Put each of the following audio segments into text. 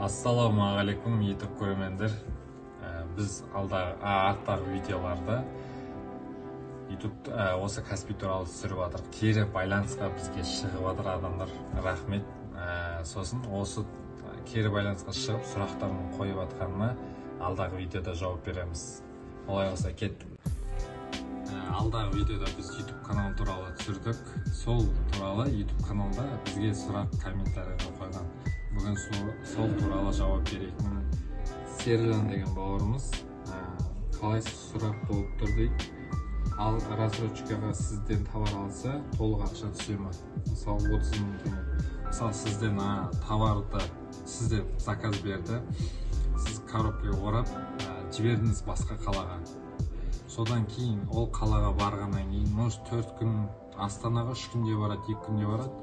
Ассалаумағалейкум YouTube көрермендер. Біз арттағы видеоларда YouTube осы Каспий туралы түсіріп жатыр. Кері байланысқа бізге шығып жатыр адамдар. Рахмет. Сосын осы кері байланысқа шығып сұрақтарын қойып жатқанына алдағы видеода жауап береміз. Олай болса кеттік. Алдағы видеода біз YouTube каналы туралы түсірдік. Сол туралы YouTube каналда бізге сұрақ комментарийға қойған. Бүгін сол туралы жауап беретін Сержан деген бауырымыз қалай сұрақ болып тұр дейді. Ал рассрочкаға сізден товар алса толық ақша түсе ме? Мысалы 30 мың теңге. Мысалы сізден товарды сізде заказ берді. Сіз коробкаға орап жібердіңіз басқа қалаға. Содан кейін ол қалаға барғаннан кейін может 4 күн Астанаға 3 күнде барады, 2 күнде барады.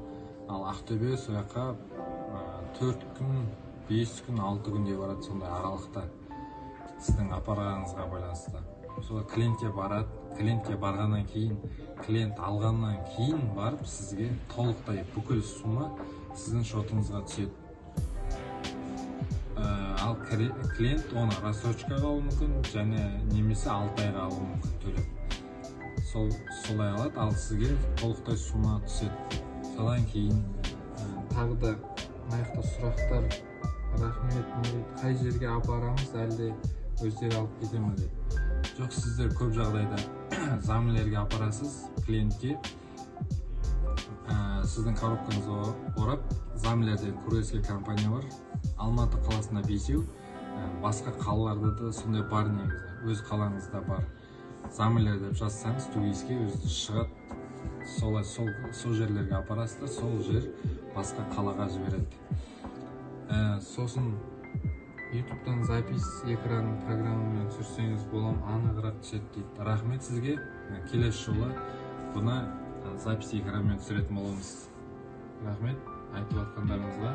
Ал Ақтөбе сол жаққа 4 күн, 5 күн, 6 күнде барады, сондай аралықта сіздің апарғаныңызға байланысты. Сол клиентке барады, клиентке барғаннан кейін, клиент алғаннан кейін барып сізге толықтай бүкіл сума сіздің шотыңызға түседі. Ал клиент оны рассрочкаға алуы мүмкін, және немесе 6 айға алуы мүмкін төлеп. Солай алады, ал сізге толықтай сума түседі. Содан кейін тағы да аяқта сұрақтар. Рахмет, қай жерге апарамыз, әлде өздері алып кете ме дейді. Жоқ, сіздер көп жағдайда замлерге апарасыз, клиентке сіздің коробкаңызды орап, замлерден курьерский компания бар. Алматы қаласында 5, басқа қалаларда да сондай бар негізі. Өз қалаңызда бар. Замлер деп жазсаңыз, туристке өзі шығады. Сол жерлерге апарасыздар, сол жер басқа қалаға жібереді. Сосын YouTube'дан запись экран программамен түсірсеңіз болам, анығырақ түседі дейді. Рахмет сізге. Келесі жолы бұны запись экранмен түсіретін боламыз. Рахмет айтып жатқандарыңызға.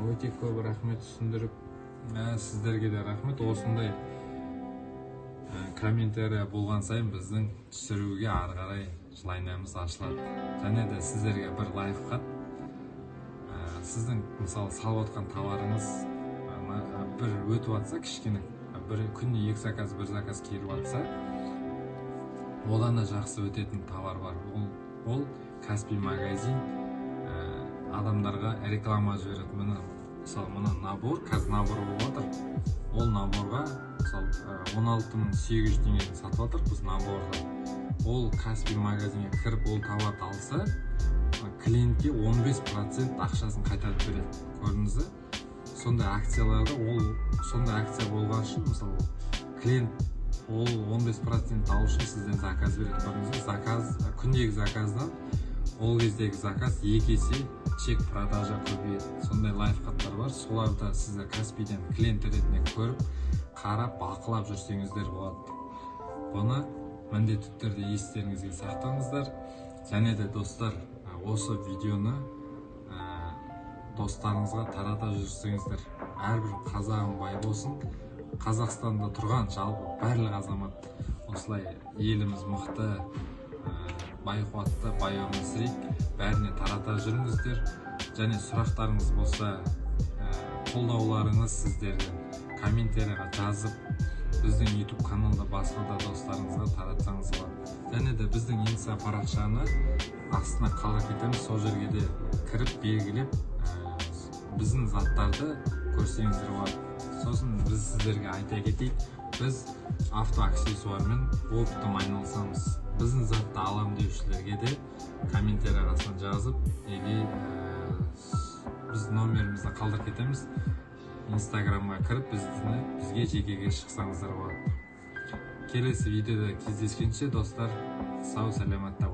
Өте көп рахмет түсіндіріп. Сіздерге де рахмет. Осындай комментарий болған сайын біздің түсіруге ары қарай шлайнамыз ашылады. Және де сіздерге бір лайфхак. Сіздің мысалы салып отқан товарыңыз бір өтіп жатса, кішкене бір күнде 2 заказ, 1 заказ келіп жатса, одан да жақсы өтетін товар бар. Ол Каспий магазин адамдарға реклама жібереді. Мысалы мына набор, қазір набор болып жатыр. Ол наборға мысалы 16.800 теңгеден сатып жатыр біз наборды. Ол Каспий магазинге кіріп ол товарды алса, клиентке 15% ақшасын қайтарып береді. Көрдіңіз бе? Сондай акцияларда сондай акция болған үшін, мысалы клиент ол 15% алу үшін сізден заказ береді. Көрдіңіз бе? Заказ, күндегі заказдан ол кездегі заказ 2 есе чек продажа көбейеді. Сондай лайфхактар бар. Соларды сіздер Каспийден клиент ретінде көріп, қарап, бақылап жүрсеңіздер болады. Бұны міндетті түрде естеріңізге сақтаңыздар. Және де достар, осы видеоны достарыңызға тарата жүрсеңіздер. Әрбір қазағым бай болсын. Қазақстанда тұрған жалпы барлық азамат осылай еліміз мықты, бай қуатты, бай өмір сүрейік. Бәріне тарата жүріңіздер. Және сұрақтарыңыз болса, қолдауларыңыз сіздерден комментарийға жазып, біздің YouTube каналда басқа да достарыңызға таратсаңыз болады. Және де біздің инста парақшаны астына қалдырып кетеміз. Сол жерге де кіріп белгілеп, біздің заттарды көрсеңіздер болады. Сосын біз сіздерге айта кетейік, біз автоаксессуармен оптом айналысамыз. Біздің затты алам деушілерге де комментарий астына жазып, біз номерімізді қалдырып кетеміз. Инстаграмға кіріп, бізге жекеге шықсаңыздар болады. Келесі видеода кездескенше достар, сау саламатта